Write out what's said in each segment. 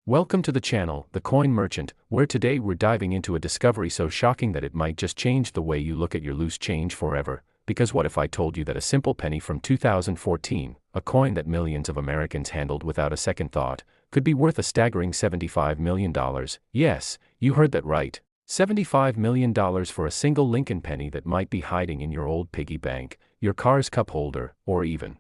Welcome to the channel, The Coin Merchant, where today we're diving into a discovery so shocking that it might just change the way you look at your loose change forever. Because what if I told you that a simple penny from 2014, a coin that millions of Americans handled without a second thought, could be worth a staggering $75 million? Yes, you heard that right. $75 million for a single Lincoln penny that might be hiding in your old piggy bank, your car's cup holder, or even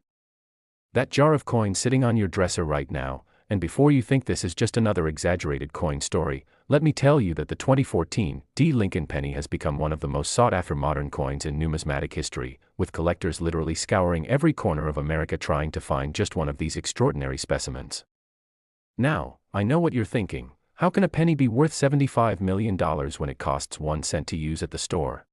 that jar of coins sitting on your dresser right now. And before you think this is just another exaggerated coin story, let me tell you that the 2014 Lincoln penny has become one of the most sought-after modern coins in numismatic history, with collectors literally scouring every corner of America trying to find just one of these extraordinary specimens. Now, I know what you're thinking. How can a penny be worth $75 million when it costs 1 cent to use at the store?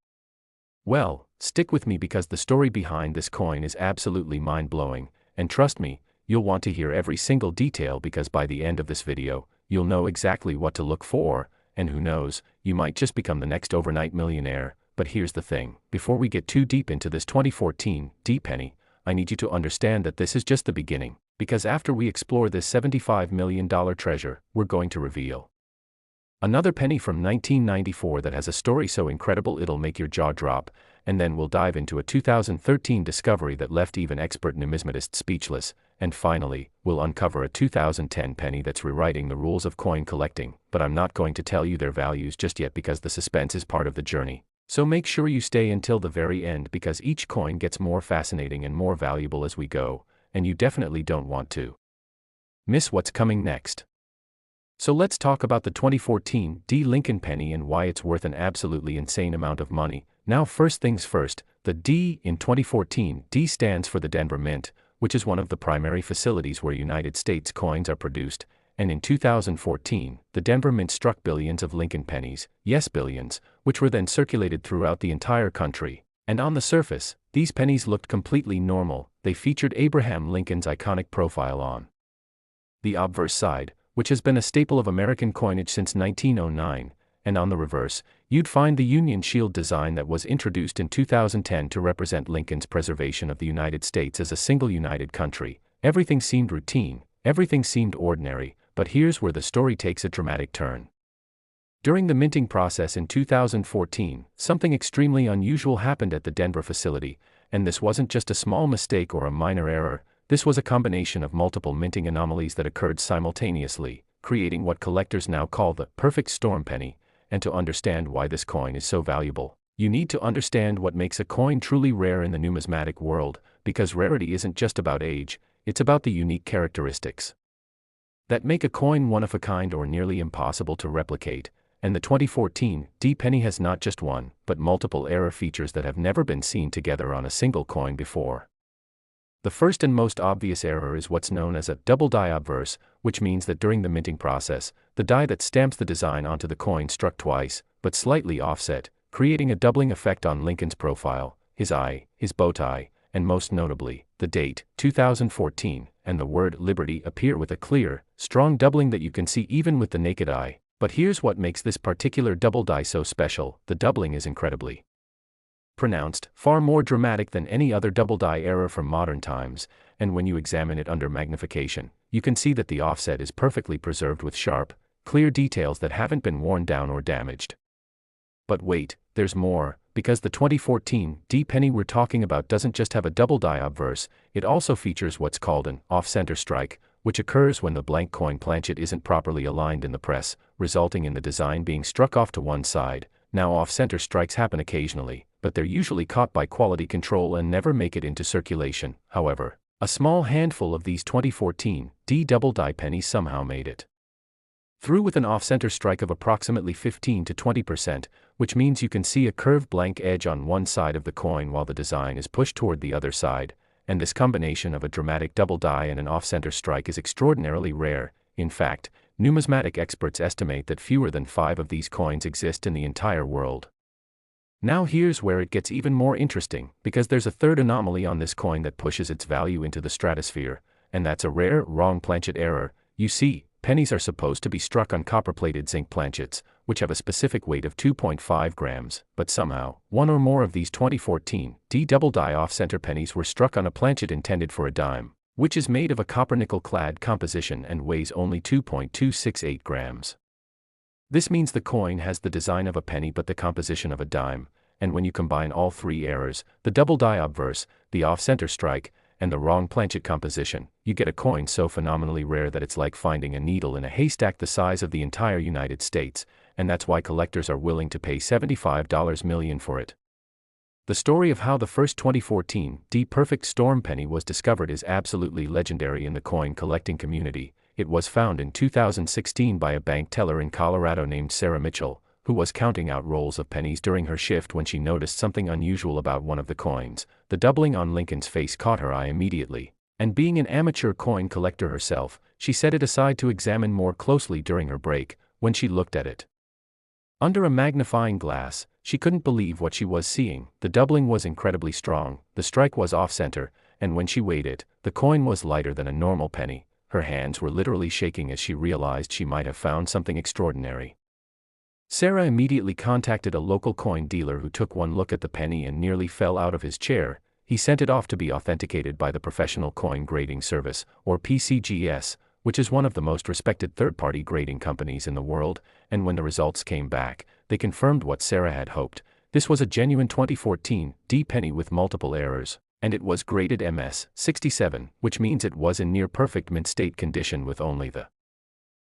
Well, stick with me because the story behind this coin is absolutely mind-blowing, and trust me, you'll want to hear every single detail because by the end of this video, you'll know exactly what to look for, and who knows, you might just become the next overnight millionaire. But here's the thing, before we get too deep into this 2014 penny, I need you to understand that this is just the beginning, because after we explore this $75 million treasure, we're going to reveal another penny from 1994 that has a story so incredible it'll make your jaw drop, and then we'll dive into a 2013 discovery that left even expert numismatists speechless, and finally, we'll uncover a 2010 penny that's rewriting the rules of coin collecting, but I'm not going to tell you their values just yet because the suspense is part of the journey. So make sure you stay until the very end because each coin gets more fascinating and more valuable as we go, and you definitely don't want to miss what's coming next. So let's talk about the 2014 Lincoln penny and why it's worth an absolutely insane amount of money. Now first things first, the D in 2014 stands for the Denver Mint, which is one of the primary facilities where United States coins are produced, and in 2014, the Denver Mint struck billions of Lincoln pennies, yes billions, which were then circulated throughout the entire country. And on the surface, these pennies looked completely normal. They featured Abraham Lincoln's iconic profile on the obverse side, which has been a staple of American coinage since 1909, and on the reverse, you'd find the Union Shield design that was introduced in 2010 to represent Lincoln's preservation of the United States as a single united country. Everything seemed routine, everything seemed ordinary, but here's where the story takes a dramatic turn. During the minting process in 2014, something extremely unusual happened at the Denver facility, and this wasn't just a small mistake or a minor error. This was a combination of multiple minting anomalies that occurred simultaneously, creating what collectors now call the perfect storm penny. And to understand why this coin is so valuable, you need to understand what makes a coin truly rare in the numismatic world, because rarity isn't just about age, it's about the unique characteristics that make a coin one of a kind or nearly impossible to replicate. And the 2014 penny has not just one, but multiple error features that have never been seen together on a single coin before. The first and most obvious error is what's known as a double die obverse, which means that during the minting process, the die that stamps the design onto the coin struck twice, but slightly offset, creating a doubling effect on Lincoln's profile, his eye, his bow tie, and most notably, the date, 2014, and the word liberty appear with a clear, strong doubling that you can see even with the naked eye. But here's what makes this particular double die so special: the doubling is incredibly pronounced, far more dramatic than any other double die error from modern times, and when you examine it under magnification, you can see that the offset is perfectly preserved with sharp, clear details that haven't been worn down or damaged. But wait, there's more, because the 2014 penny we're talking about doesn't just have a double die obverse, it also features what's called an off-center strike, which occurs when the blank coin planchet isn't properly aligned in the press, resulting in the design being struck off to one side. Now off-center strikes happen occasionally, but they're usually caught by quality control and never make it into circulation. However, a small handful of these 2014 double die pennies somehow made it through with an off-center strike of approximately 15 to 20%, which means you can see a curved blank edge on one side of the coin while the design is pushed toward the other side, and this combination of a dramatic double die and an off-center strike is extraordinarily rare. In fact, numismatic experts estimate that fewer than 5 of these coins exist in the entire world. Now here's where it gets even more interesting, because there's a third anomaly on this coin that pushes its value into the stratosphere, and that's a rare wrong planchet error. You see, pennies are supposed to be struck on copper-plated zinc planchets, which have a specific weight of 2.5 grams, but somehow, one or more of these 2014 double die off-center pennies were struck on a planchet intended for a dime. which is made of a copper-nickel clad composition and weighs only 2.268 grams. This means the coin has the design of a penny but the composition of a dime, and when you combine all three errors, the double die obverse, the off-center strike, and the wrong planchet composition, you get a coin so phenomenally rare that it's like finding a needle in a haystack the size of the entire United States, and that's why collectors are willing to pay $75 million for it. The story of how the first 2014 D-Perfect Storm penny was discovered is absolutely legendary in the coin collecting community. It was found in 2016 by a bank teller in Colorado named Sarah Mitchell, who was counting out rolls of pennies during her shift when she noticed something unusual about one of the coins. The doubling on Lincoln's face caught her eye immediately, and being an amateur coin collector herself, she set it aside to examine more closely during her break. When she looked at it under a magnifying glass, she couldn't believe what she was seeing. The doubling was incredibly strong, the strike was off-center, and when she weighed it, the coin was lighter than a normal penny. Her hands were literally shaking as she realized she might have found something extraordinary. Sarah immediately contacted a local coin dealer who took one look at the penny and nearly fell out of his chair. He sent it off to be authenticated by the Professional Coin Grading Service, or PCGS, which is one of the most respected third-party grading companies in the world, and when the results came back, they confirmed what Sarah had hoped. This was a genuine 2014 D penny with multiple errors, and it was graded MS 67, which means it was in near-perfect mint state condition with only the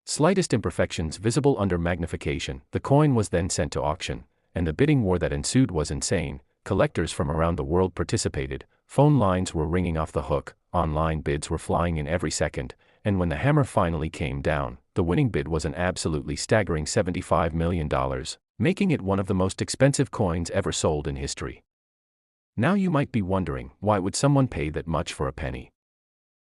slightest imperfections visible under magnification. The coin was then sent to auction, and the bidding war that ensued was insane. Collectors from around the world participated, phone lines were ringing off the hook, online bids were flying in every second, and when the hammer finally came down, the winning bid was an absolutely staggering $75 million, making it one of the most expensive coins ever sold in history. Now you might be wondering, why would someone pay that much for a penny?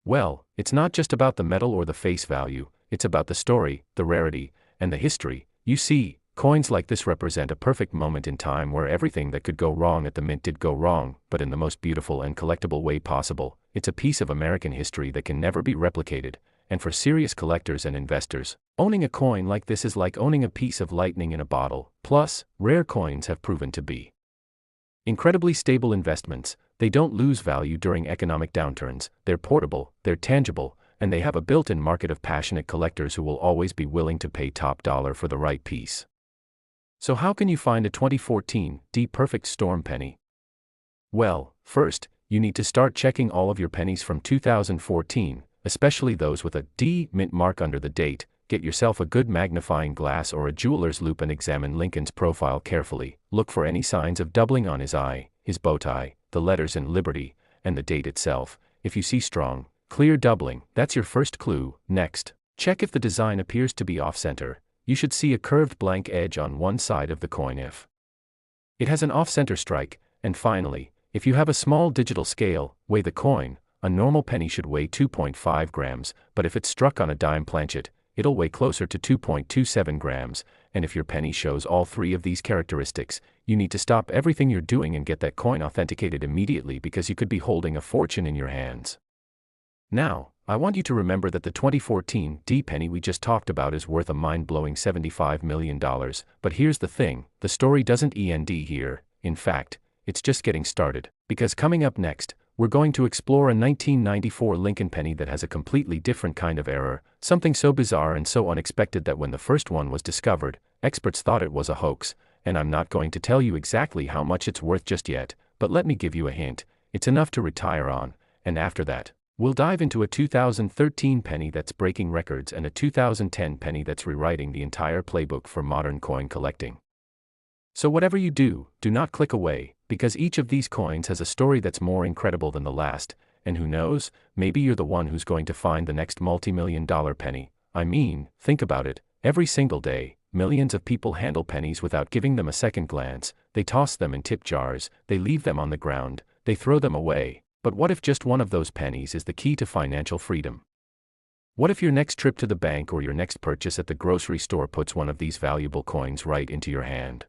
Well, it's not just about the metal or the face value, it's about the story, the rarity, and the history. You see, coins like this represent a perfect moment in time where everything that could go wrong at the mint did go wrong, but in the most beautiful and collectible way possible. It's a piece of American history that can never be replicated, and for serious collectors and investors, owning a coin like this is like owning a piece of lightning in a bottle. Plus, rare coins have proven to be incredibly stable investments. They don't lose value during economic downturns, they're portable, they're tangible, and they have a built-in market of passionate collectors who will always be willing to pay top dollar for the right piece. So how can you find a 2014 D-Perfect Storm penny? Well, first, you need to start checking all of your pennies from 2014, especially those with a D mint mark under the date. Get yourself a good magnifying glass or a jeweler's loupe and examine Lincoln's profile carefully. Look for any signs of doubling on his eye, his bow tie, the letters in Liberty, and the date itself. If you see strong, clear doubling, that's your first clue. Next, check if the design appears to be off-center. You should see a curved blank edge on one side of the coin if it has an off-center strike. And finally, if you have a small digital scale, weigh the coin. A normal penny should weigh 2.5 grams, but if it's struck on a dime planchet, it'll weigh closer to 2.27 grams, and if your penny shows all three of these characteristics, you need to stop everything you're doing and get that coin authenticated immediately because you could be holding a fortune in your hands. Now, I want you to remember that the 2014 D penny we just talked about is worth a mind-blowing $75 million, but here's the thing, the story doesn't end here. In fact, it's just getting started, because coming up next, we're going to explore a 1994 Lincoln penny that has a completely different kind of error, something so bizarre and so unexpected that when the first one was discovered, experts thought it was a hoax, and I'm not going to tell you exactly how much it's worth just yet, but let me give you a hint, it's enough to retire on, and after that, we'll dive into a 2013 penny that's breaking records and a 2010 penny that's rewriting the entire playbook for modern coin collecting. So whatever you do, do not click away, because each of these coins has a story that's more incredible than the last, and who knows, maybe you're the one who's going to find the next multi-million-dollar penny. I mean, think about it, every single day, millions of people handle pennies without giving them a second glance. They toss them in tip jars, they leave them on the ground, they throw them away. But what if just one of those pennies is the key to financial freedom? What if your next trip to the bank or your next purchase at the grocery store puts one of these valuable coins right into your hand?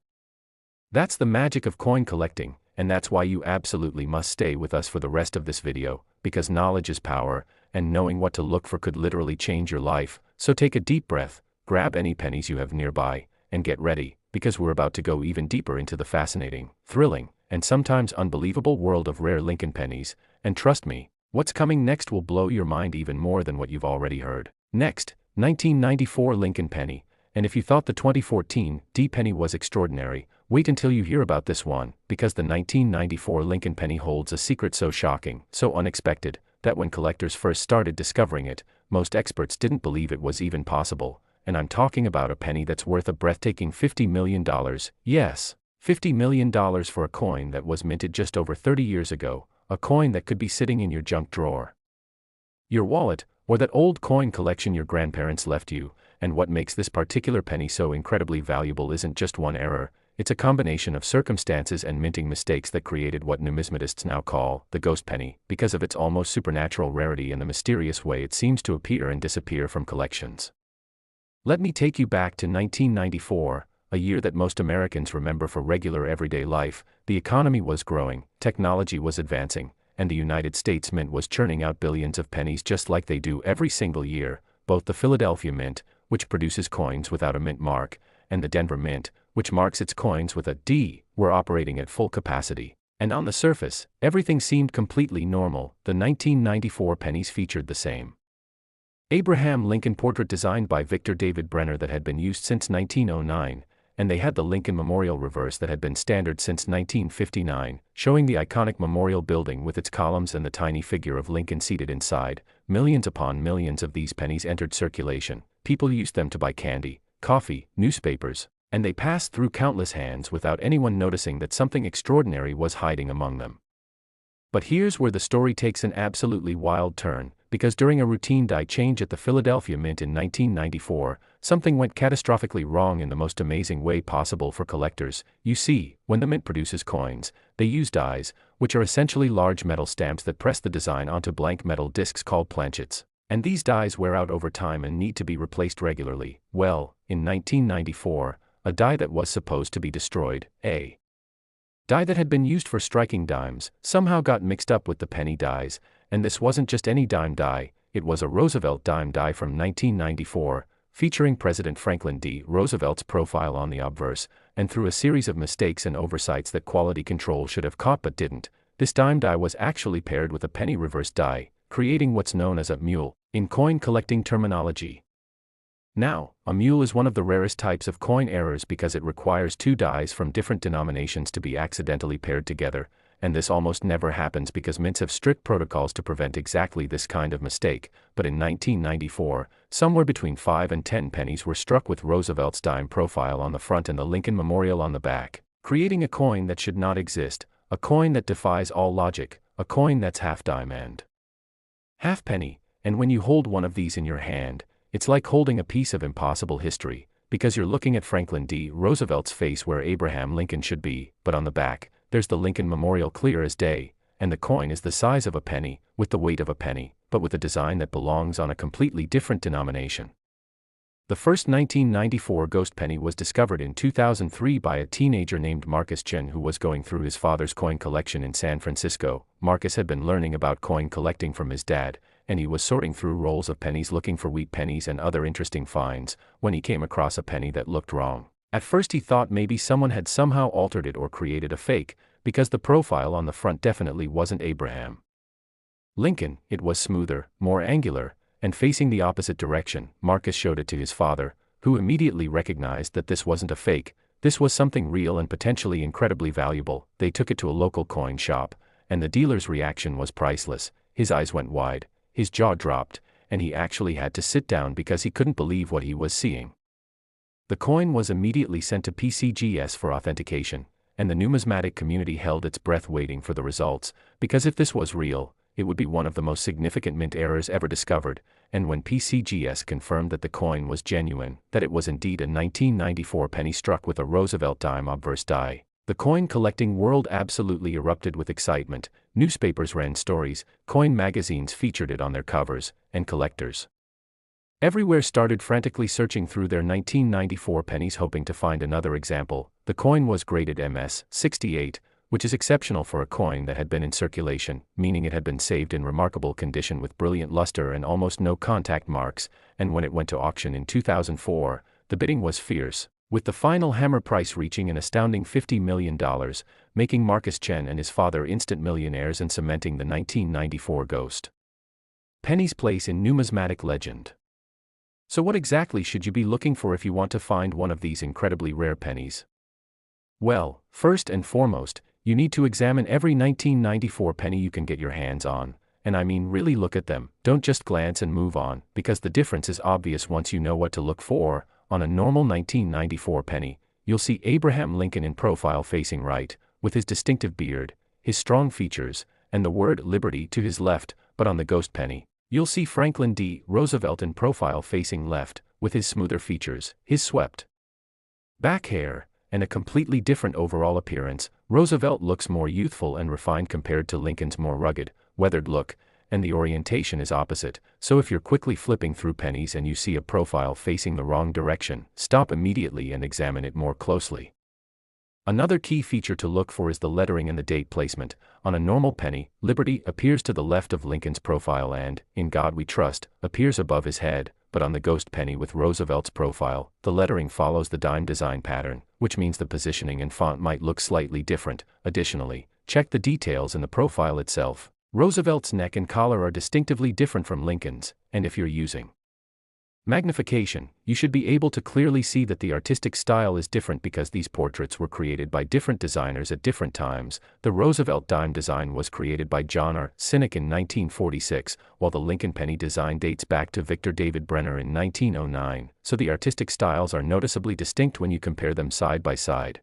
That's the magic of coin collecting, and that's why you absolutely must stay with us for the rest of this video, because knowledge is power, and knowing what to look for could literally change your life. So take a deep breath, grab any pennies you have nearby, and get ready, because we're about to go even deeper into the fascinating, thrilling, and sometimes unbelievable world of rare Lincoln pennies, and trust me, What's coming next will blow your mind even more than what you've already heard. Next, 1994 Lincoln Penny. And if you thought the 2014 D penny was extraordinary, wait until you hear about this one, because the 1994 Lincoln Penny holds a secret so shocking, so unexpected, that when collectors first started discovering it, most experts didn't believe it was even possible. And I'm talking about a penny that's worth a breathtaking $50 million. Yes, $50 million for a coin that was minted just over 30 years ago, a coin that could be sitting in your junk drawer, your wallet, or that old coin collection your grandparents left you. And what makes this particular penny so incredibly valuable isn't just one error, it's a combination of circumstances and minting mistakes that created what numismatists now call the ghost penny, because of its almost supernatural rarity and the mysterious way it seems to appear and disappear from collections. Let me take you back to 1994, a year that most Americans remember for regular everyday life. The economy was growing, technology was advancing, and the United States Mint was churning out billions of pennies just like they do every single year. Both the Philadelphia Mint, which produces coins without a mint mark, and the Denver Mint, which marks its coins with a D, were operating at full capacity. And on the surface, everything seemed completely normal. The 1994 pennies featured the same Abraham Lincoln portrait designed by Victor David Brenner that had been used since 1909, and they had the Lincoln Memorial reverse that had been standard since 1959, showing the iconic memorial building with its columns and the tiny figure of Lincoln seated inside. Millions upon millions of these pennies entered circulation. People used them to buy candy, coffee, newspapers, and they passed through countless hands without anyone noticing that something extraordinary was hiding among them. But here's where the story takes an absolutely wild turn, because during a routine die change at the Philadelphia Mint in 1994, something went catastrophically wrong in the most amazing way possible for collectors. You see, when the Mint produces coins, they use dies, which are essentially large metal stamps that press the design onto blank metal discs called planchets. And these dies wear out over time and need to be replaced regularly. Well, in 1994, a die that was supposed to be destroyed, a die that had been used for striking dimes, somehow got mixed up with the penny dies, and this wasn't just any dime die, it was a Roosevelt dime die from 1994, featuring President Franklin D. Roosevelt's profile on the obverse, and through a series of mistakes and oversights that quality control should have caught but didn't, this dime die was actually paired with a penny reverse die, creating what's known as a mule, in coin collecting terminology. Now, a mule is one of the rarest types of coin errors because it requires two dies from different denominations to be accidentally paired together, and this almost never happens because mints have strict protocols to prevent exactly this kind of mistake. But in 1994, somewhere between 5 and 10 pennies were struck with Roosevelt's dime profile on the front and the Lincoln Memorial on the back, creating a coin that should not exist, a coin that defies all logic, a coin that's half dime and half penny. And when you hold one of these in your hand, it's like holding a piece of impossible history, because you're looking at Franklin D. Roosevelt's face where Abraham Lincoln should be, but on the back, there's the Lincoln Memorial clear as day, and the coin is the size of a penny, with the weight of a penny, but with a design that belongs on a completely different denomination. The first 1994 ghost penny was discovered in 2003 by a teenager named Marcus Chen who was going through his father's coin collection in San Francisco. Marcus had been learning about coin collecting from his dad, and he was sorting through rolls of pennies looking for wheat pennies and other interesting finds, when he came across a penny that looked wrong. At first he thought maybe someone had somehow altered it or created a fake, because the profile on the front definitely wasn't Abraham Lincoln. It was smoother, more angular, and facing the opposite direction. Marcus showed it to his father, who immediately recognized that this wasn't a fake, this was something real and potentially incredibly valuable. They took it to a local coin shop, and the dealer's reaction was priceless. His eyes went wide, his jaw dropped, and he actually had to sit down because he couldn't believe what he was seeing. The coin was immediately sent to PCGS for authentication, and the numismatic community held its breath waiting for the results, because if this was real, it would be one of the most significant mint errors ever discovered. And when PCGS confirmed that the coin was genuine, that it was indeed a 1994 penny struck with a Roosevelt dime obverse die, the coin collecting world absolutely erupted with excitement. Newspapers ran stories, coin magazines featured it on their covers, and collectors everywhere started frantically searching through their 1994 pennies hoping to find another example. The coin was graded MS 68, which is exceptional for a coin that had been in circulation, meaning it had been saved in remarkable condition with brilliant luster and almost no contact marks. And when it went to auction in 2004, the bidding was fierce. with the final hammer price reaching an astounding $50 million, making Marcus Chen and his father instant millionaires and cementing the 1994 ghost penny's place in numismatic legend. So what exactly should you be looking for if you want to find one of these incredibly rare pennies? Well, first and foremost, you need to examine every 1994 penny you can get your hands on, and I mean really look at them, don't just glance and move on, because the difference is obvious once you know what to look for. On a normal 1994 penny, you'll see Abraham Lincoln in profile facing right, with his distinctive beard, his strong features, and the word liberty to his left, but on the ghost penny, you'll see Franklin D. Roosevelt in profile facing left, with his smoother features, his swept back hair, and a completely different overall appearance. Roosevelt looks more youthful and refined compared to Lincoln's more rugged, weathered look, and the orientation is opposite, so if you're quickly flipping through pennies and you see a profile facing the wrong direction, stop immediately and examine it more closely. Another key feature to look for is the lettering and the date placement. On a normal penny, Liberty appears to the left of Lincoln's profile and, In God We Trust, appears above his head, but on the ghost penny with Roosevelt's profile, the lettering follows the dime design pattern, which means the positioning and font might look slightly different. Additionally, check the details in the profile itself. Roosevelt's neck and collar are distinctively different from Lincoln's, and if you're using magnification, you should be able to clearly see that the artistic style is different because these portraits were created by different designers at different times. The Roosevelt dime design was created by John R. Sinek in 1946, while the Lincoln penny design dates back to Victor David Brenner in 1909, so the artistic styles are noticeably distinct when you compare them side by side.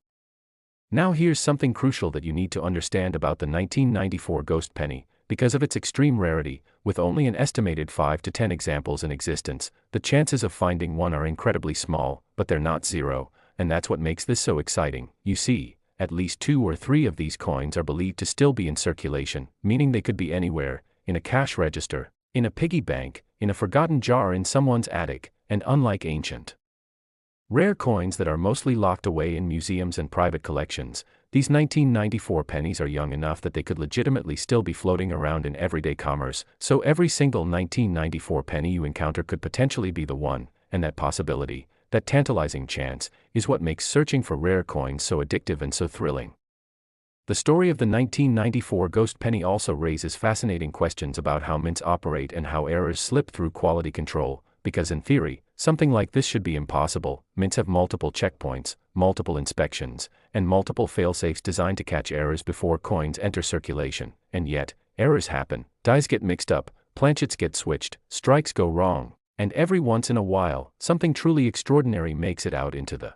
Now here's something crucial that you need to understand about the 1994 ghost penny. Because of its extreme rarity, with only an estimated 5 to 10 examples in existence, the chances of finding one are incredibly small, but they're not zero, and that's what makes this so exciting. You see, at least 2 or 3 of these coins are believed to still be in circulation, meaning they could be anywhere, in a cash register, in a piggy bank, in a forgotten jar in someone's attic, and unlike ancient rare coins that are mostly locked away in museums and private collections, these 1994 pennies are young enough that they could legitimately still be floating around in everyday commerce, so every single 1994 penny you encounter could potentially be the one, and that possibility, that tantalizing chance, is what makes searching for rare coins so addictive and so thrilling. The story of the 1994 ghost penny also raises fascinating questions about how mints operate and how errors slip through quality control, because in theory, something like this should be impossible. Mints have multiple checkpoints, multiple inspections, and multiple fail-safes designed to catch errors before coins enter circulation, and yet, errors happen, dies get mixed up, planchets get switched, strikes go wrong, and every once in a while, something truly extraordinary makes it out into the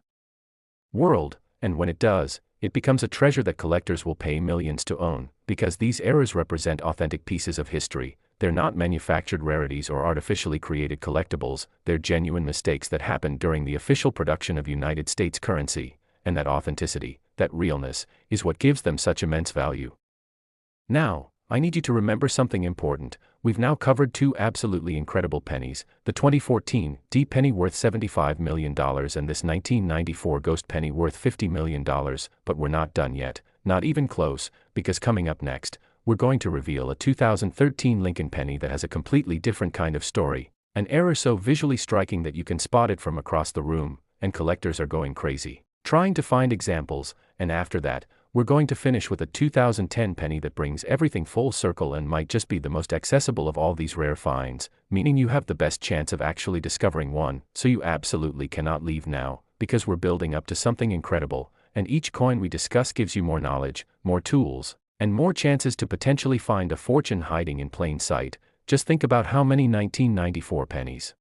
world, and when it does, it becomes a treasure that collectors will pay millions to own, because these errors represent authentic pieces of history. They're not manufactured rarities or artificially created collectibles, they're genuine mistakes that happened during the official production of United States currency, and that authenticity, that realness, is what gives them such immense value. Now, I need you to remember something important. We've now covered 2 absolutely incredible pennies, the 2014 D penny worth $75 million and this 1994 ghost penny worth $50 million, but we're not done yet, not even close, because coming up next, we're going to reveal a 2013 Lincoln penny that has a completely different kind of story, an error so visually striking that you can spot it from across the room, and collectors are going crazy, trying to find examples, and after that, we're going to finish with a 2010 penny that brings everything full circle and might just be the most accessible of all these rare finds, meaning you have the best chance of actually discovering one, so you absolutely cannot leave now, because we're building up to something incredible, and each coin we discuss gives you more knowledge, more tools, and more chances to potentially find a fortune hiding in plain sight. Just think about how many 1994 pennies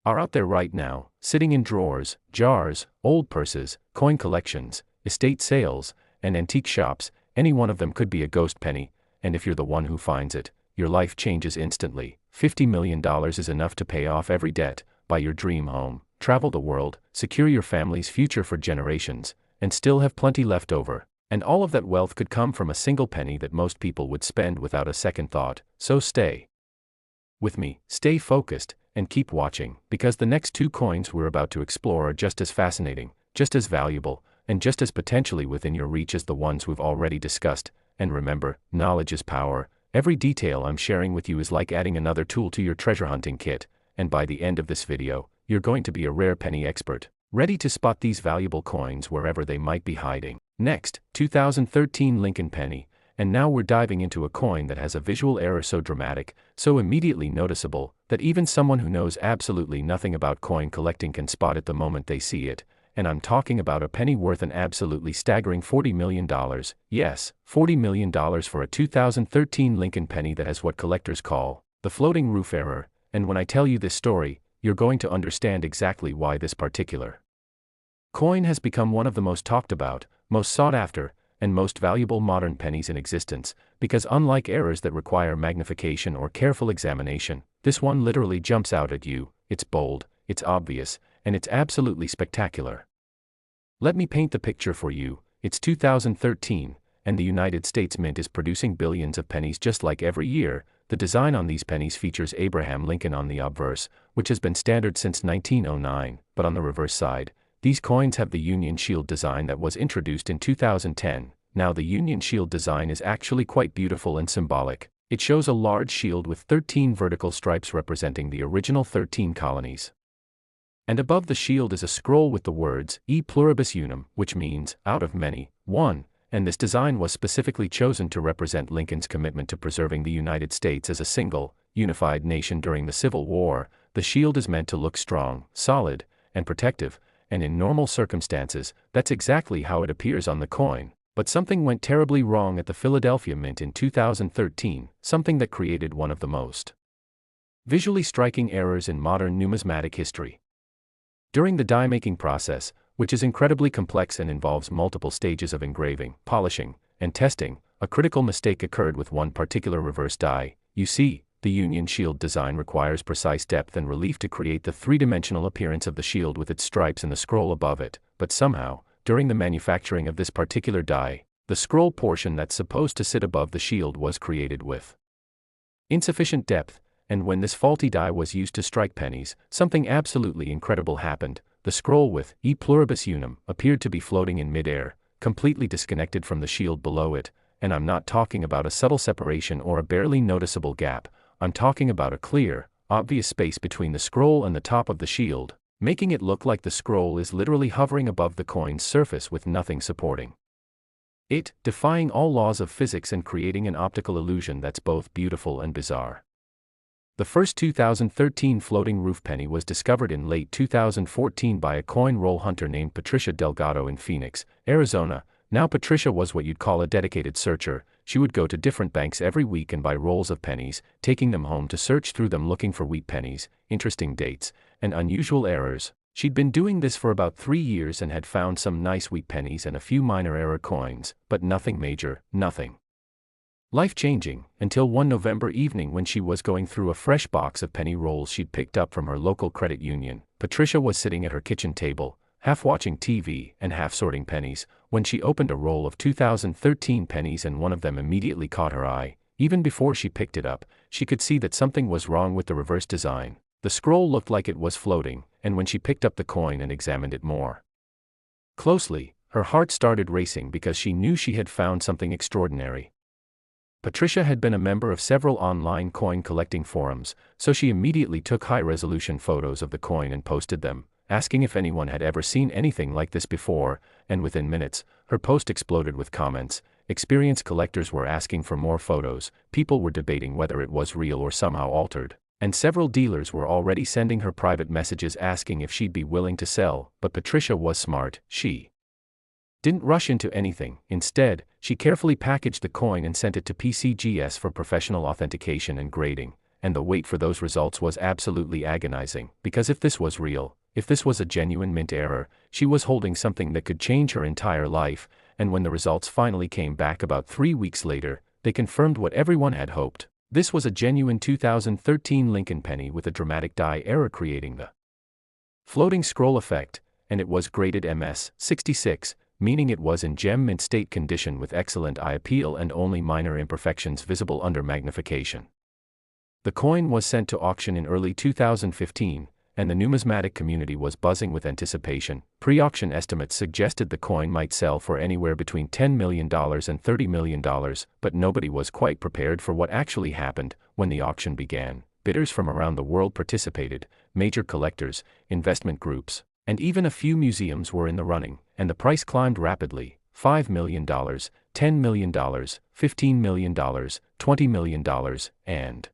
are out there right now, sitting in drawers, jars, old purses, coin collections, estate sales, and antique shops. Any one of them could be a ghost penny, and if you're the one who finds it, your life changes instantly. $50 million is enough to pay off every debt, buy your dream home, travel the world, secure your family's future for generations, and still have plenty left over. And all of that wealth could come from a single penny that most people would spend without a second thought. So stay with me, stay focused, and keep watching, because the next 2 coins we're about to explore are just as fascinating, just as valuable, and just as potentially within your reach as the ones we've already discussed. And remember, knowledge is power. Every detail I'm sharing with you is like adding another tool to your treasure hunting kit, and by the end of this video, you're going to be a rare penny expert. ready to spot these valuable coins wherever they might be hiding. Next, 2013 Lincoln Penny, and now we're diving into a coin that has a visual error so dramatic, so immediately noticeable, that even someone who knows absolutely nothing about coin collecting can spot it the moment they see it. And I'm talking about a penny worth an absolutely staggering $40 million. Yes, $40 million for a 2013 Lincoln Penny that has what collectors call the floating roof error. And when I tell you this story, you're going to understand exactly why this particular coin has become one of the most talked about, most sought after, and most valuable modern pennies in existence, because unlike errors that require magnification or careful examination, this one literally jumps out at you. It's bold, it's obvious, and it's absolutely spectacular. Let me paint the picture for you. It's 2013, and the United States Mint is producing billions of pennies just like every year. The design on these pennies features Abraham Lincoln on the obverse, which has been standard since 1909, but on the reverse side, these coins have the Union Shield design that was introduced in 2010. Now the Union Shield design is actually quite beautiful and symbolic. It shows a large shield with 13 vertical stripes representing the original 13 colonies. And above the shield is a scroll with the words, E pluribus unum, which means, out of many, one, and this design was specifically chosen to represent Lincoln's commitment to preserving the United States as a single, unified nation during the Civil War. The shield is meant to look strong, solid, and protective, and in normal circumstances, that's exactly how it appears on the coin. But something went terribly wrong at the Philadelphia Mint in 2013, something that created one of the most visually striking errors in modern numismatic history. During the die-making process, which is incredibly complex and involves multiple stages of engraving, polishing, and testing, a critical mistake occurred with one particular reverse die. You see, the Union Shield design requires precise depth and relief to create the three-dimensional appearance of the shield with its stripes and the scroll above it, but somehow, during the manufacturing of this particular die, the scroll portion that's supposed to sit above the shield was created with insufficient depth, and when this faulty die was used to strike pennies, something absolutely incredible happened. The scroll with E pluribus unum appeared to be floating in mid-air, completely disconnected from the shield below it, and I'm not talking about a subtle separation or a barely noticeable gap. I'm talking about a clear, obvious space between the scroll and the top of the shield, making it look like the scroll is literally hovering above the coin's surface with nothing supporting it, defying all laws of physics and creating an optical illusion that's both beautiful and bizarre. The first 2013 floating roof penny was discovered in late 2014 by a coin roll hunter named Patricia Delgado in Phoenix, Arizona. Now Patricia was what you'd call a dedicated searcher. She would go to different banks every week and buy rolls of pennies, taking them home to search through them looking for wheat pennies, interesting dates, and unusual errors. She'd been doing this for about 3 years and had found some nice wheat pennies and a few minor error coins, but nothing major, nothing life-changing, until one November evening when she was going through a fresh box of penny rolls she'd picked up from her local credit union. Patricia was sitting at her kitchen table, half watching TV and half sorting pennies, when she opened a roll of 2013 pennies and one of them immediately caught her eye. Even before she picked it up, she could see that something was wrong with the reverse design. The scroll looked like it was floating, and when she picked up the coin and examined it more closely, her heart started racing because she knew she had found something extraordinary. Patricia had been a member of several online coin collecting forums, so she immediately took high-resolution photos of the coin and posted them, asking if anyone had ever seen anything like this before, and within minutes, her post exploded with comments. Experienced collectors were asking for more photos, people were debating whether it was real or somehow altered, and several dealers were already sending her private messages asking if she'd be willing to sell. But Patricia was smart. She didn't rush into anything. Instead, she carefully packaged the coin and sent it to PCGS for professional authentication and grading, and the wait for those results was absolutely agonizing, because if this was real, if this was a genuine mint error, she was holding something that could change her entire life. And when the results finally came back about 3 weeks later, they confirmed what everyone had hoped. This was a genuine 2013 Lincoln penny with a dramatic die error creating the floating scroll effect, and it was graded MS-66, meaning it was in gem mint state condition with excellent eye appeal and only minor imperfections visible under magnification. The coin was sent to auction in early 2015, and the numismatic community was buzzing with anticipation. Pre-auction estimates suggested the coin might sell for anywhere between $10 million and $30 million, but nobody was quite prepared for what actually happened. When the auction began, bidders from around the world participated, major collectors, investment groups, And even a few museums were in the running, and the price climbed rapidly: $5 million, $10 million, $15 million, $20 million, and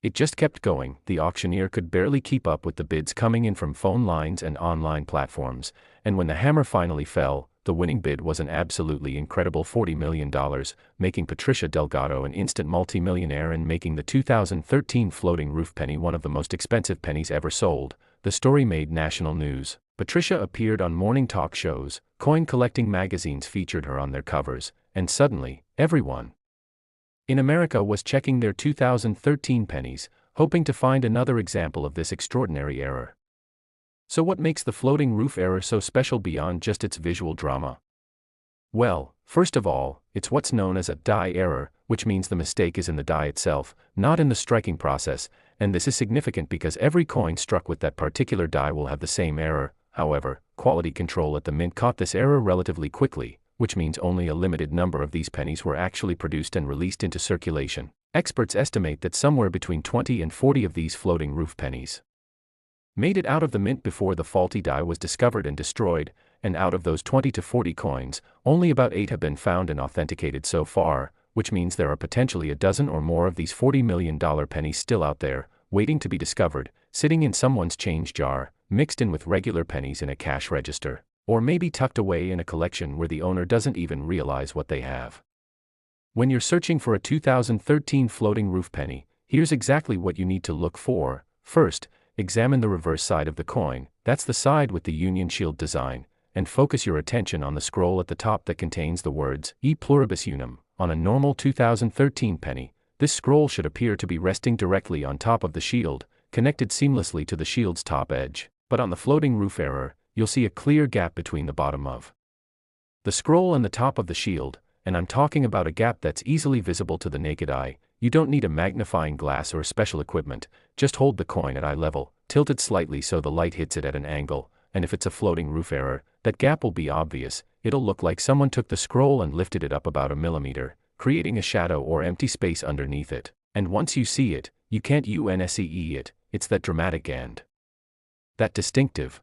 it just kept going. The auctioneer could barely keep up with the bids coming in from phone lines and online platforms, and when the hammer finally fell, the winning bid was an absolutely incredible $40 million, making Patricia Delgado an instant multimillionaire and making the 2013 floating roof penny one of the most expensive pennies ever sold. The story made national news. Patricia appeared on morning talk shows, coin-collecting magazines featured her on their covers, and suddenly, everyone in America was checking their 2013 pennies, hoping to find another example of this extraordinary error. So what makes the floating roof error so special beyond just its visual drama? Well, first of all, it's what's known as a die error, which means the mistake is in the die itself, not in the striking process, and this is significant because every coin struck with that particular die will have the same error. However, quality control at the mint caught this error relatively quickly, which means only a limited number of these pennies were actually produced and released into circulation. Experts estimate that somewhere between 20 and 40 of these floating roof pennies made it out of the mint before the faulty die was discovered and destroyed, and out of those 20 to 40 coins, only about 8 have been found and authenticated so far, which means there are potentially a dozen or more of these $40 million pennies still out there, waiting to be discovered, sitting in someone's change jar, mixed in with regular pennies in a cash register, or maybe tucked away in a collection where the owner doesn't even realize what they have. When you're searching for a 2013 floating roof penny, here's exactly what you need to look for. First, examine the reverse side of the coin, that's the side with the Union Shield design, and focus your attention on the scroll at the top that contains the words E pluribus unum. On a normal 2013 penny, this scroll should appear to be resting directly on top of the shield, connected seamlessly to the shield's top edge. But on the floating roof error, you'll see a clear gap between the bottom of the scroll and the top of the shield, and I'm talking about a gap that's easily visible to the naked eye. You don't need a magnifying glass or special equipment, just hold the coin at eye level, tilt it slightly so the light hits it at an angle, and if it's a floating roof error, that gap will be obvious. It'll look like someone took the scroll and lifted it up about a millimeter, creating a shadow or empty space underneath it. And once you see it, you can't unsee it, it's that dramatic and that distinctive.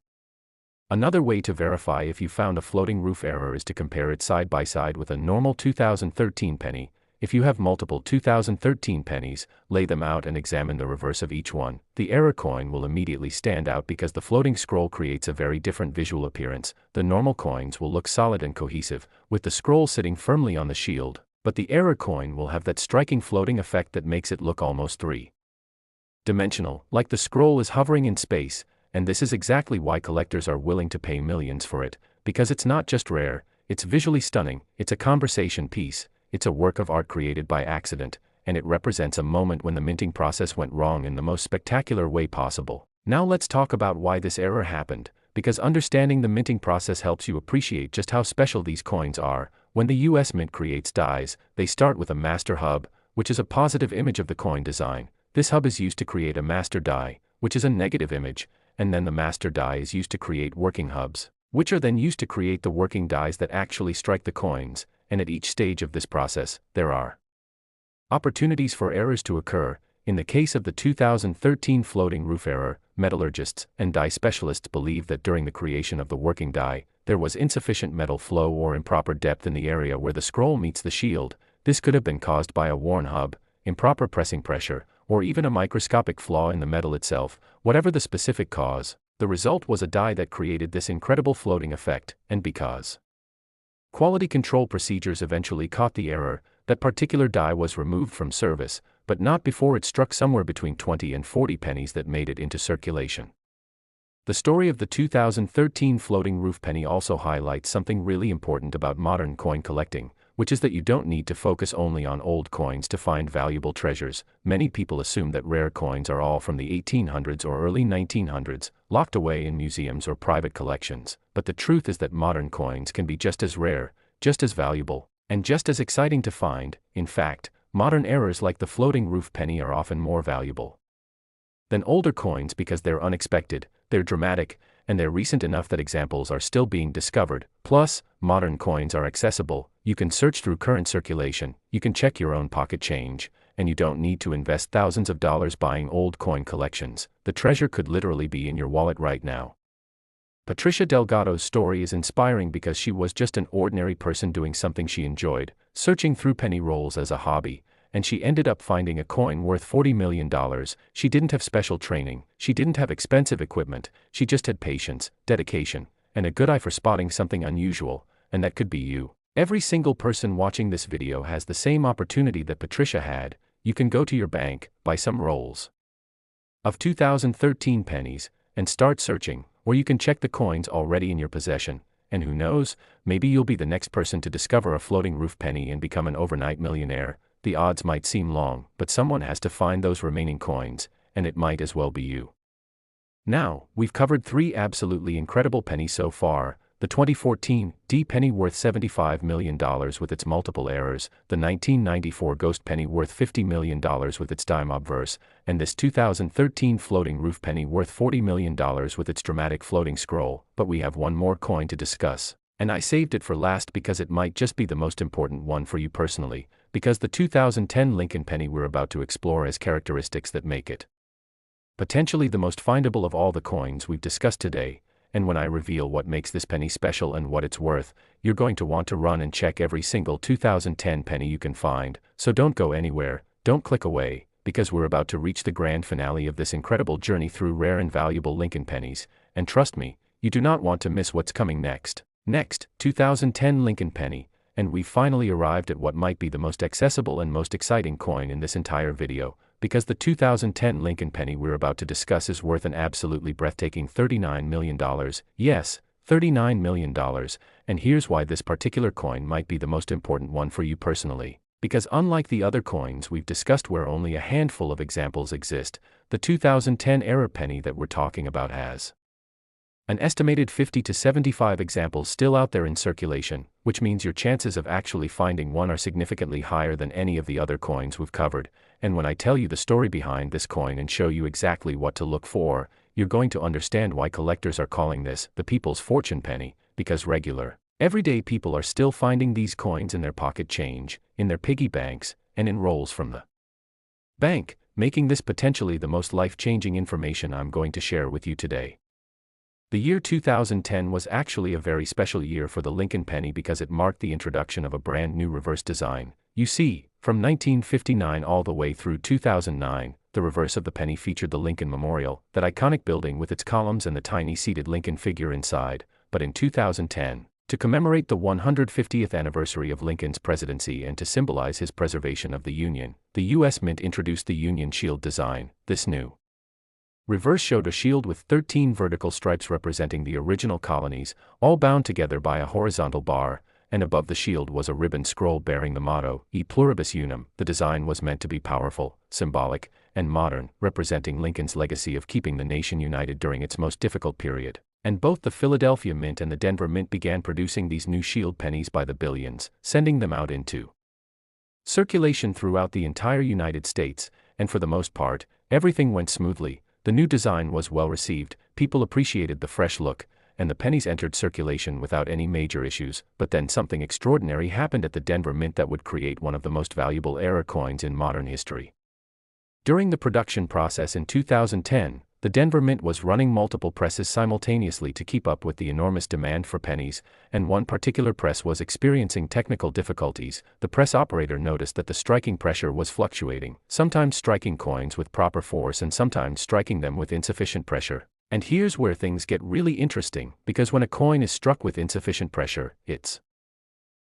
Another way to verify if you found a floating roof error is to compare it side by side with a normal 2013 penny. If you have multiple 2013 pennies, lay them out and examine the reverse of each one. The error coin will immediately stand out because the floating scroll creates a very different visual appearance. The normal coins will look solid and cohesive, with the scroll sitting firmly on the shield, but the error coin will have that striking floating effect that makes it look almost three-dimensional, like the scroll is hovering in space. And this is exactly why collectors are willing to pay millions for it, because it's not just rare, it's visually stunning, it's a conversation piece, it's a work of art created by accident, and it represents a moment when the minting process went wrong in the most spectacular way possible. Now let's talk about why this error happened, because understanding the minting process helps you appreciate just how special these coins are. When the US Mint creates dies, they start with a master hub, which is a positive image of the coin design. This hub is used to create a master die, which is a negative image, and then the master die is used to create working hubs, which are then used to create the working dies that actually strike the coins, and at each stage of this process, there are opportunities for errors to occur. In the case of the 2013 floating roof error, metallurgists and die specialists believe that during the creation of the working die, there was insufficient metal flow or improper depth in the area where the scroll meets the shield. This could have been caused by a worn hub, improper pressing pressure, or even a microscopic flaw in the metal itself. Whatever the specific cause, the result was a die that created this incredible floating effect, and because quality control procedures eventually caught the error, that particular die was removed from service, but not before it struck somewhere between 20 and 40 pennies that made it into circulation. The story of the 2013 floating roof penny also highlights something really important about modern coin collecting, which is that you don't need to focus only on old coins to find valuable treasures. Many people assume that rare coins are all from the 1800s or early 1900s, locked away in museums or private collections, but the truth is that modern coins can be just as rare, just as valuable, and just as exciting to find. In fact, modern errors like the floating roof penny are often more valuable than older coins because they're unexpected, they're dramatic, and they're recent enough that examples are still being discovered. Plus, modern coins are accessible. You can search through current circulation, you can check your own pocket change, and you don't need to invest thousands of dollars buying old coin collections. The treasure could literally be in your wallet right now. Patricia Delgado's story is inspiring because she was just an ordinary person doing something she enjoyed, searching through penny rolls as a hobby, and she ended up finding a coin worth $40 million. She didn't have special training, she didn't have expensive equipment, she just had patience, dedication, and a good eye for spotting something unusual, and that could be you. Every single person watching this video has the same opportunity that Patricia had. You can go to your bank, buy some rolls of 2013 pennies, and start searching, or you can check the coins already in your possession, and who knows, maybe you'll be the next person to discover a floating roof penny and become an overnight millionaire. The odds might seem long, but someone has to find those remaining coins, and it might as well be you. Now, we've covered 3 absolutely incredible pennies so far: the 2014 D penny worth $75 million with its multiple errors, the 1994 ghost penny worth $50 million with its dime obverse, and this 2013 floating roof penny worth $40 million with its dramatic floating scroll. But we have one more coin to discuss, and I saved it for last because it might just be the most important one for you personally, because the 2010 Lincoln penny we're about to explore has characteristics that make it potentially the most findable of all the coins we've discussed today. And when I reveal what makes this penny special and what it's worth, you're going to want to run and check every single 2010 penny you can find. So don't go anywhere, don't click away, because we're about to reach the grand finale of this incredible journey through rare and valuable Lincoln pennies, and trust me, you do not want to miss what's coming next. Next, 2010 Lincoln penny, and we've finally arrived at what might be the most accessible and most exciting coin in this entire video, because the 2010 Lincoln penny we're about to discuss is worth an absolutely breathtaking $39 million. Yes, $39 million, and here's why this particular coin might be the most important one for you personally. Because unlike the other coins we've discussed where only a handful of examples exist, the 2010 era penny that we're talking about has an estimated 50 to 75 examples still out there in circulation, which means your chances of actually finding one are significantly higher than any of the other coins we've covered. And when I tell you the story behind this coin and show you exactly what to look for, you're going to understand why collectors are calling this the people's fortune penny, because regular, everyday people are still finding these coins in their pocket change, in their piggy banks, and in rolls from the bank, making this potentially the most life-changing information I'm going to share with you today. The year 2010 was actually a very special year for the Lincoln penny because it marked the introduction of a brand new reverse design. You see, from 1959 all the way through 2009, the reverse of the penny featured the Lincoln Memorial, that iconic building with its columns and the tiny seated Lincoln figure inside. But in 2010, to commemorate the 150th anniversary of Lincoln's presidency and to symbolize his preservation of the Union, the U.S. Mint introduced the Union Shield design. This new reverse showed a shield with 13 vertical stripes representing the original colonies, all bound together by a horizontal bar, and above the shield was a ribbon scroll bearing the motto, E Pluribus Unum. The design was meant to be powerful, symbolic, and modern, representing Lincoln's legacy of keeping the nation united during its most difficult period. And both the Philadelphia Mint and the Denver Mint began producing these new shield pennies by the billions, sending them out into circulation throughout the entire United States, and for the most part, everything went smoothly. The new design was well received, people appreciated the fresh look, and the pennies entered circulation without any major issues. But then something extraordinary happened at the Denver Mint that would create one of the most valuable era coins in modern history. During the production process in 2010, the Denver Mint was running multiple presses simultaneously to keep up with the enormous demand for pennies, and one particular press was experiencing technical difficulties. The press operator noticed that the striking pressure was fluctuating, sometimes striking coins with proper force and sometimes striking them with insufficient pressure. And here's where things get really interesting, because when a coin is struck with insufficient pressure, it's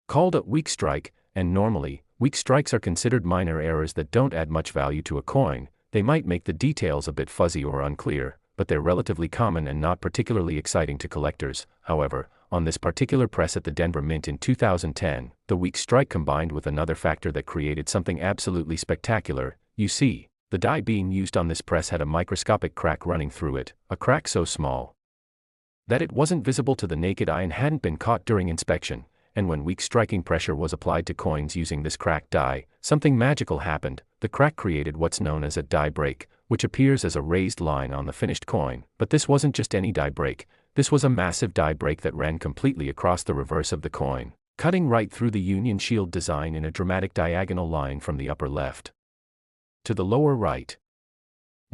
called a weak strike, and normally, weak strikes are considered minor errors that don't add much value to a coin. They might make the details a bit fuzzy or unclear, but they're relatively common and not particularly exciting to collectors. However, on this particular press at the Denver Mint in 2010, the weak strike combined with another factor that created something absolutely spectacular. You see, the die being used on this press had a microscopic crack running through it, a crack so small that it wasn't visible to the naked eye and hadn't been caught during inspection. And when weak striking pressure was applied to coins using this cracked die, something magical happened. The crack created what's known as a die break, which appears as a raised line on the finished coin. But this wasn't just any die break, this was a massive die break that ran completely across the reverse of the coin, cutting right through the Union Shield design in a dramatic diagonal line from the upper left to the lower right.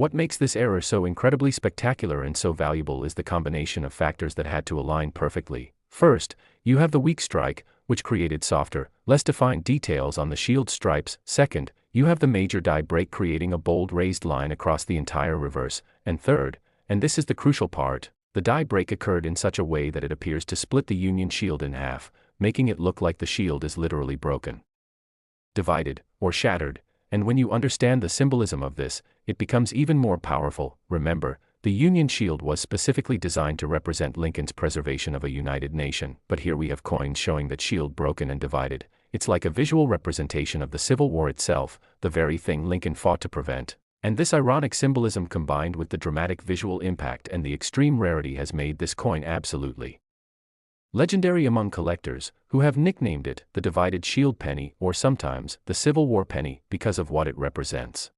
What makes this error so incredibly spectacular and so valuable is the combination of factors that had to align perfectly. First, you have the weak strike, which created softer, less defined details on the shield stripes. Second, you have the major die break creating a bold raised line across the entire reverse. And third, and this is the crucial part, the die break occurred in such a way that it appears to split the Union shield in half, making it look like the shield is literally broken, divided, or shattered. And when you understand the symbolism of this, it becomes even more powerful. Remember, the Union shield was specifically designed to represent Lincoln's preservation of a united nation, but here we have coins showing that shield broken and divided. It's like a visual representation of the Civil War itself, the very thing Lincoln fought to prevent. And this ironic symbolism combined with the dramatic visual impact and the extreme rarity has made this coin absolutely legendary among collectors, who have nicknamed it the divided shield penny or sometimes the Civil War penny because of what it represents.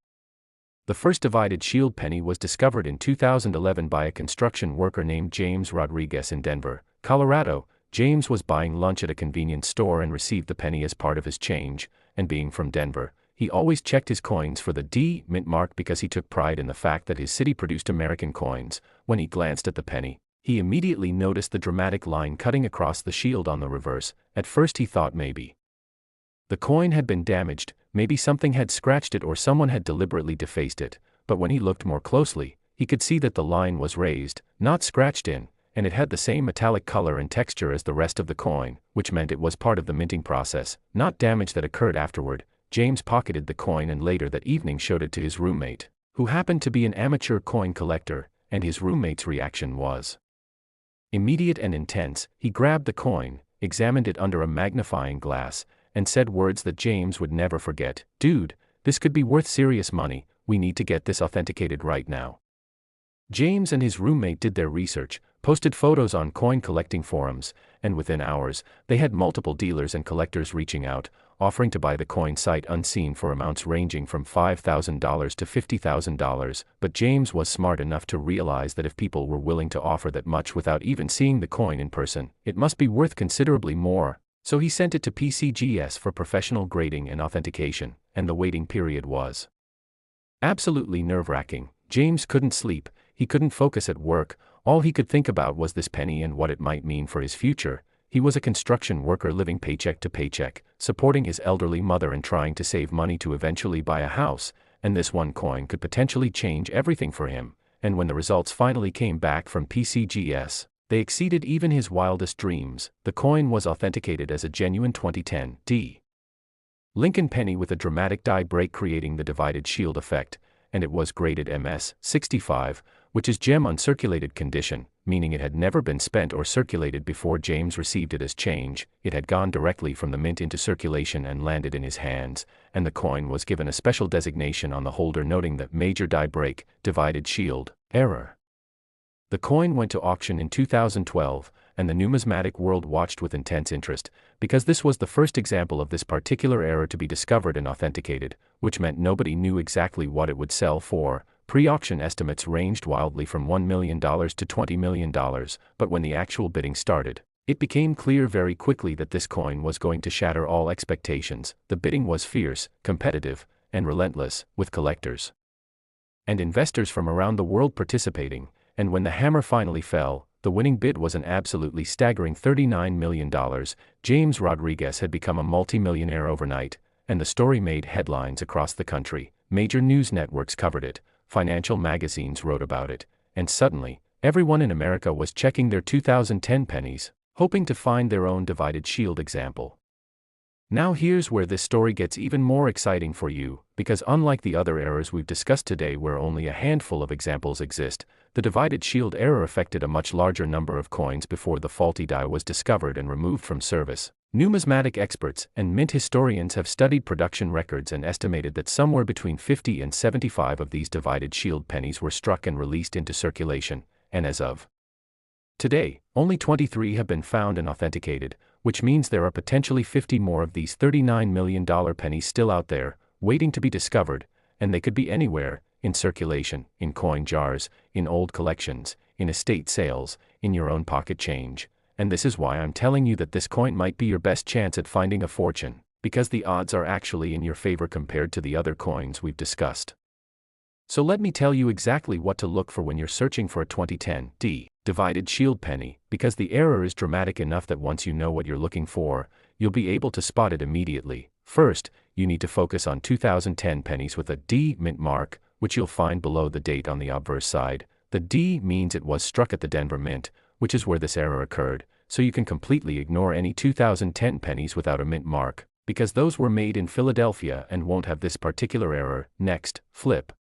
The first divided shield penny was discovered in 2011 by a construction worker named James Rodriguez in Denver, Colorado. James was buying lunch at a convenience store and received the penny as part of his change, and being from Denver, he always checked his coins for the D mint mark because he took pride in the fact that his city produced American coins. When he glanced at the penny, he immediately noticed the dramatic line cutting across the shield on the reverse. At first he thought maybe the coin had been damaged, maybe something had scratched it or someone had deliberately defaced it, but when he looked more closely, he could see that the line was raised, not scratched in, and it had the same metallic color and texture as the rest of the coin, which meant it was part of the minting process, not damage that occurred afterward. James pocketed the coin and later that evening showed it to his roommate, who happened to be an amateur coin collector, and his roommate's reaction was immediate and intense. He grabbed the coin, examined it under a magnifying glass, and said words that James would never forget. "Dude, this could be worth serious money, we need to get this authenticated right now." James and his roommate did their research, posted photos on coin collecting forums, and within hours, they had multiple dealers and collectors reaching out, offering to buy the coin sight unseen for amounts ranging from $5,000 to $50,000, but James was smart enough to realize that if people were willing to offer that much without even seeing the coin in person, it must be worth considerably more. So he sent it to PCGS for professional grading and authentication, and the waiting period was absolutely nerve-wracking. James couldn't sleep, he couldn't focus at work, all he could think about was this penny and what it might mean for his future. He was a construction worker living paycheck to paycheck, supporting his elderly mother and trying to save money to eventually buy a house, and this one coin could potentially change everything for him. And when the results finally came back from PCGS, they exceeded even his wildest dreams. The coin was authenticated as a genuine 2010 D. Lincoln penny with a dramatic die break creating the divided shield effect, and it was graded MS-65, which is gem uncirculated condition, meaning it had never been spent or circulated before James received it as change. It had gone directly from the mint into circulation and landed in his hands, and the coin was given a special designation on the holder noting that major die break, divided shield, error. The coin went to auction in 2012, and the numismatic world watched with intense interest, because this was the first example of this particular error to be discovered and authenticated, which meant nobody knew exactly what it would sell for. Pre-auction estimates ranged wildly from $1 million to $20 million, but when the actual bidding started, it became clear very quickly that this coin was going to shatter all expectations. The bidding was fierce, competitive, and relentless, with collectors and investors from around the world participating, and when the hammer finally fell, the winning bid was an absolutely staggering $39 million. James Rodriguez had become a multi-millionaire overnight, and the story made headlines across the country. Major news networks covered it, financial magazines wrote about it, and suddenly, everyone in America was checking their 2010 pennies, hoping to find their own divided shield example. Now here's where this story gets even more exciting for you, because unlike the other errors we've discussed today where only a handful of examples exist, the divided shield error affected a much larger number of coins before the faulty die was discovered and removed from service. Numismatic experts and mint historians have studied production records and estimated that somewhere between 50 and 75 of these divided shield pennies were struck and released into circulation, and as of today, only 23 have been found and authenticated, which means there are potentially 50 more of these $39 million pennies still out there, waiting to be discovered, and they could be anywhere, in circulation, in coin jars, in old collections, in estate sales, in your own pocket change. And this is why I'm telling you that this coin might be your best chance at finding a fortune, because the odds are actually in your favor compared to the other coins we've discussed. So let me tell you exactly what to look for when you're searching for a 2010 divided shield penny, because the error is dramatic enough that once you know what you're looking for, you'll be able to spot it immediately. First, you need to focus on 2010 pennies with a D mint mark, which you'll find below the date on the obverse side. The D means it was struck at the Denver Mint, which is where this error occurred, so you can completely ignore any 2010 pennies without a mint mark, because those were made in Philadelphia and won't have this particular error. Next, flip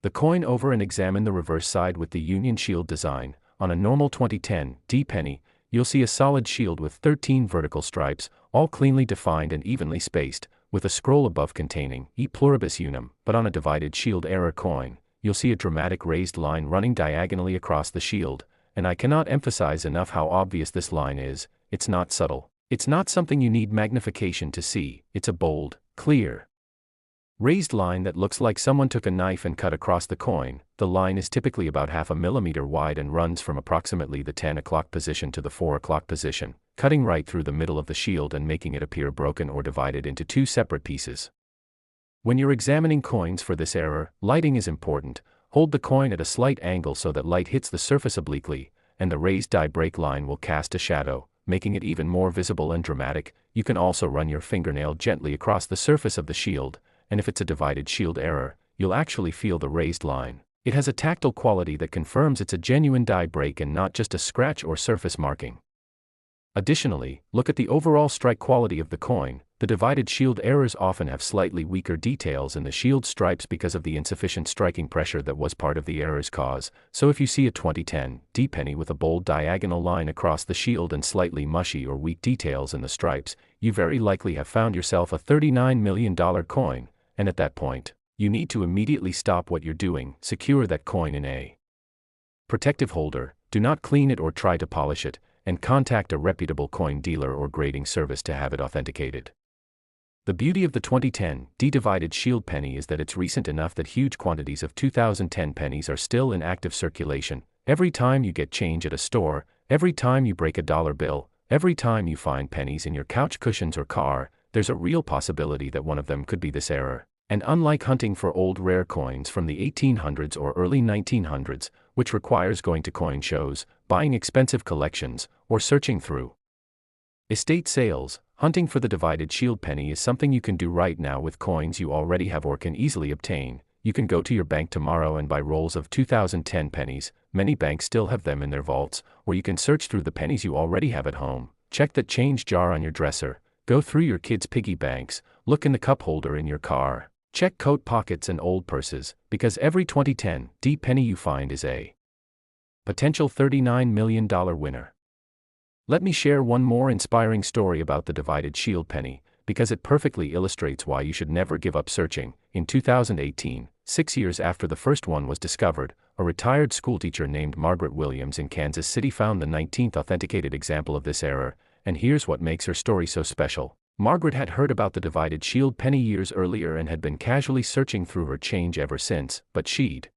the coin over and examine the reverse side with the Union Shield design. On a normal 2010 D penny, you'll see a solid shield with 13 vertical stripes, all cleanly defined and evenly spaced, with a scroll above containing E pluribus unum. But on a divided shield error coin, you'll see a dramatic raised line running diagonally across the shield, and I cannot emphasize enough how obvious this line is. It's not subtle. It's not something you need magnification to see. It's a bold, clear, raised line that looks like someone took a knife and cut across the coin. The line is typically about half a millimeter wide and runs from approximately the 10 o'clock position to the 4 o'clock position, cutting right through the middle of the shield and making it appear broken or divided into two separate pieces. When you're examining coins for this error, lighting is important. Hold the coin at a slight angle so that light hits the surface obliquely, and the raised die break line will cast a shadow, making it even more visible and dramatic. You can also run your fingernail gently across the surface of the shield, and if it's a divided shield error, you'll actually feel the raised line. It has a tactile quality that confirms it's a genuine die break and not just a scratch or surface marking. Additionally, look at the overall strike quality of the coin. The divided shield errors often have slightly weaker details in the shield stripes because of the insufficient striking pressure that was part of the error's cause. So if you see a 2010 D penny with a bold diagonal line across the shield and slightly mushy or weak details in the stripes, you very likely have found yourself a $39 million coin. And at that point, you need to immediately stop what you're doing, secure that coin in a protective holder, do not clean it or try to polish it, and contact a reputable coin dealer or grading service to have it authenticated. The beauty of the 2010 D divided shield penny is that it's recent enough that huge quantities of 2010 pennies are still in active circulation. Every time you get change at a store, every time you break a dollar bill, every time you find pennies in your couch cushions or car, there's a real possibility that one of them could be this error. And unlike hunting for old rare coins from the 1800s or early 1900s, which requires going to coin shows, buying expensive collections, or searching through estate sales, hunting for the divided shield penny is something you can do right now with coins you already have or can easily obtain. You can go to your bank tomorrow and buy rolls of 2010 pennies. Many banks still have them in their vaults, or you can search through the pennies you already have at home. Check that change jar on your dresser. Go through your kids' piggy banks. Look in the cup holder in your car. Check coat pockets and old purses, because every 2010 D penny you find is a potential $39 million winner. Let me share one more inspiring story about the divided shield penny, because it perfectly illustrates why you should never give up searching. In 2018, 6 years after the first one was discovered, a retired schoolteacher named Margaret Williams in Kansas City found the 19th authenticated example of this error, and here's what makes her story so special. Margaret had heard about the divided shield penny years earlier and had been casually searching through her change ever since, but she'd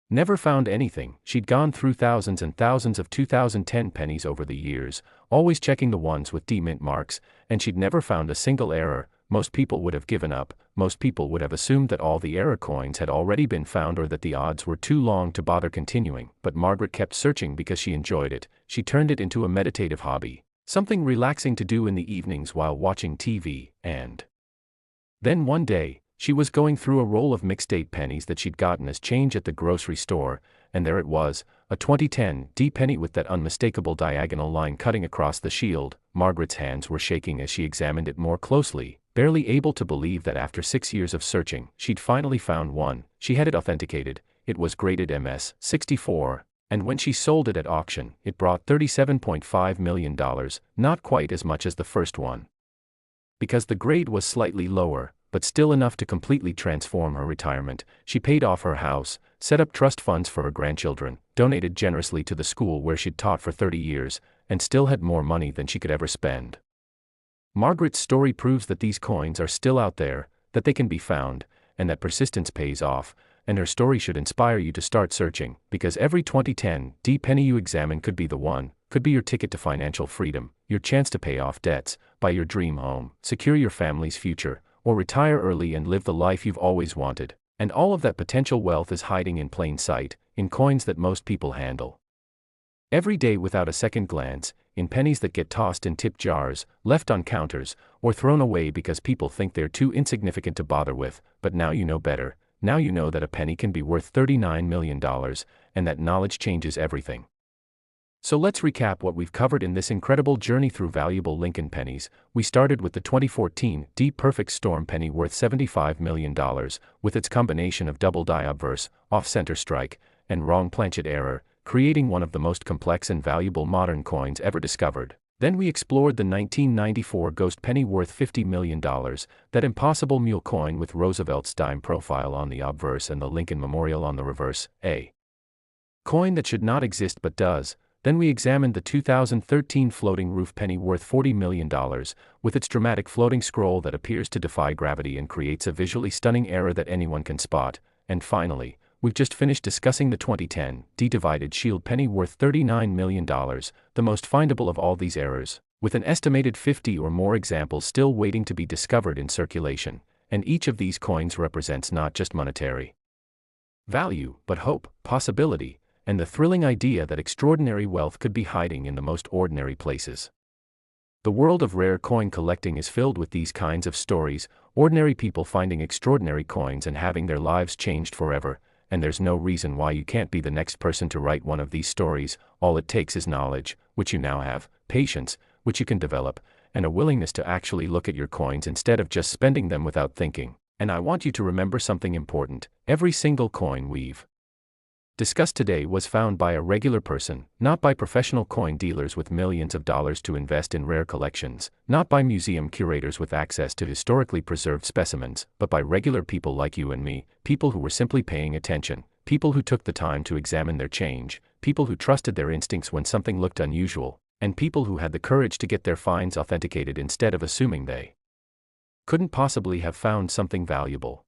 never found anything. She'd gone through thousands and thousands of 2010 pennies over the years, always checking the ones with D mint marks, and she'd never found a single error. Most people would have given up. Most people would have assumed that all the error coins had already been found or that the odds were too long to bother continuing. But Margaret kept searching because she enjoyed it. She turned it into a meditative hobby, something relaxing to do in the evenings while watching TV, and then one day, she was going through a roll of mixed-date pennies that she'd gotten as change at the grocery store, and there it was, a 2010 D penny with that unmistakable diagonal line cutting across the shield. Margaret's hands were shaking as she examined it more closely, barely able to believe that after 6 years of searching, she'd finally found one. She had it authenticated. It was graded MS-64. And when she sold it at auction, it brought $37.5 million, not quite as much as the first one, because the grade was slightly lower, but still enough to completely transform her retirement. She paid off her house, set up trust funds for her grandchildren, donated generously to the school where she'd taught for 30 years, and still had more money than she could ever spend. Margaret's story proves that these coins are still out there, that they can be found, and that persistence pays off. And her story should inspire you to start searching, because every 2010 D penny you examine could be the one, could be your ticket to financial freedom, your chance to pay off debts, buy your dream home, secure your family's future, or retire early and live the life you've always wanted. And all of that potential wealth is hiding in plain sight, in coins that most people handle every day without a second glance, in pennies that get tossed in tip jars, left on counters, or thrown away because people think they're too insignificant to bother with. But now you know better. Now you know that a penny can be worth $39 million, and that knowledge changes everything. So let's recap what we've covered in this incredible journey through valuable Lincoln pennies. We started with the 2014 Deep Perfect Storm penny worth $75 million, with its combination of double die obverse, off-center strike, and wrong planchet error, creating one of the most complex and valuable modern coins ever discovered. Then we explored the 1994 Ghost penny worth $50 million, that impossible mule coin with Roosevelt's dime profile on the obverse and the Lincoln Memorial on the reverse, a coin that should not exist but does. Then we examined the 2013 floating roof penny worth $40 million, with its dramatic floating scroll that appears to defy gravity and creates a visually stunning error that anyone can spot. And finally, we've just finished discussing the 2010 D-divided shield penny worth $39 million, the most findable of all these errors, with an estimated 50 or more examples still waiting to be discovered in circulation, and each of these coins represents not just monetary value, but hope, possibility, and the thrilling idea that extraordinary wealth could be hiding in the most ordinary places. The world of rare coin collecting is filled with these kinds of stories, ordinary people finding extraordinary coins and having their lives changed forever. And there's no reason why you can't be the next person to write one of these stories. All it takes is knowledge, which you now have, patience, which you can develop, and a willingness to actually look at your coins instead of just spending them without thinking. And I want you to remember something important. Every single coin we've discussed today was found by a regular person, not by professional coin dealers with millions of dollars to invest in rare collections, not by museum curators with access to historically preserved specimens, but by regular people like you and me, people who were simply paying attention, people who took the time to examine their change, people who trusted their instincts when something looked unusual, and people who had the courage to get their finds authenticated instead of assuming they couldn't possibly have found something valuable.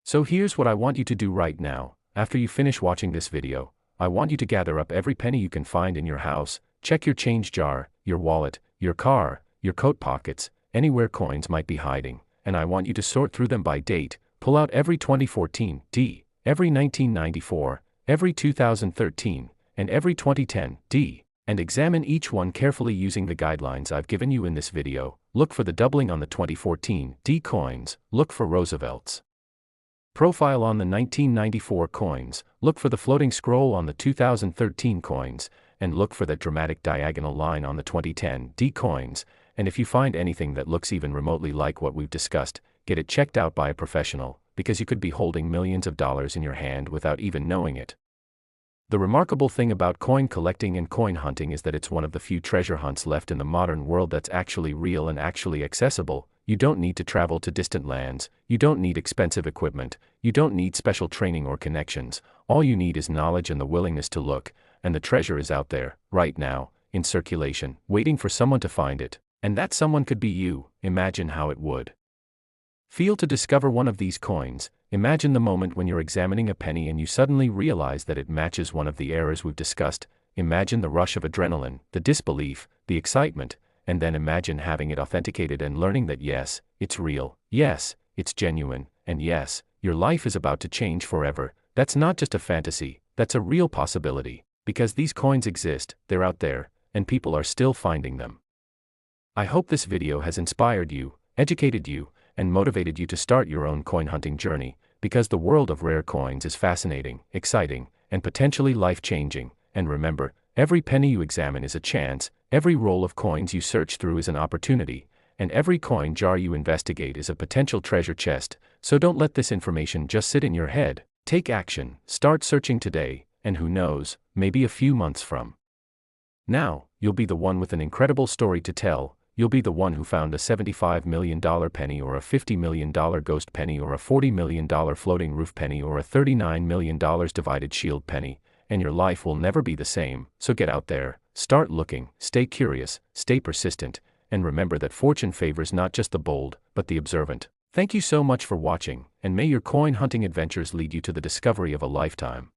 So here's what I want you to do right now. After you finish watching this video, I want you to gather up every penny you can find in your house, check your change jar, your wallet, your car, your coat pockets, anywhere coins might be hiding, and I want you to sort through them by date. Pull out every 2014 D, every 1994, every 2013, and every 2010 D, and examine each one carefully using the guidelines I've given you in this video. Look for the doubling on the 2014 D coins, look for Roosevelt's profile on the 1994 coins, look for the floating scroll on the 2013 coins, and look for that dramatic diagonal line on the 2010 D coins. And if you find anything that looks even remotely like what we've discussed, get it checked out by a professional, because you could be holding millions of dollars in your hand without even knowing it. The remarkable thing about coin collecting and coin hunting is that it's one of the few treasure hunts left in the modern world that's actually real and actually accessible. You don't need to travel to distant lands, you don't need expensive equipment, you don't need special training or connections. All you need is knowledge and the willingness to look, and the treasure is out there, right now, in circulation, waiting for someone to find it. And that someone could be you. Imagine how it would feel to discover one of these coins. Imagine the moment when you're examining a penny and you suddenly realize that it matches one of the errors we've discussed. Imagine the rush of adrenaline, the disbelief, the excitement, and then imagine having it authenticated and learning that yes, it's real, yes, it's genuine, and yes, your life is about to change forever. That's not just a fantasy, that's a real possibility, because these coins exist, they're out there, and people are still finding them. I hope this video has inspired you, educated you, and motivated you to start your own coin hunting journey, because the world of rare coins is fascinating, exciting, and potentially life-changing. And remember, every penny you examine is a chance, every roll of coins you search through is an opportunity, and every coin jar you investigate is a potential treasure chest. So don't let this information just sit in your head. Take action, start searching today, and who knows, maybe a few months from now, you'll be the one with an incredible story to tell. You'll be the one who found a $75 million penny or a $50 million ghost penny or a $40 million floating roof penny or a $39 million divided shield penny, and your life will never be the same. So get out there, start looking, stay curious, stay persistent, and remember that fortune favors not just the bold, but the observant. Thank you so much for watching, and may your coin hunting adventures lead you to the discovery of a lifetime.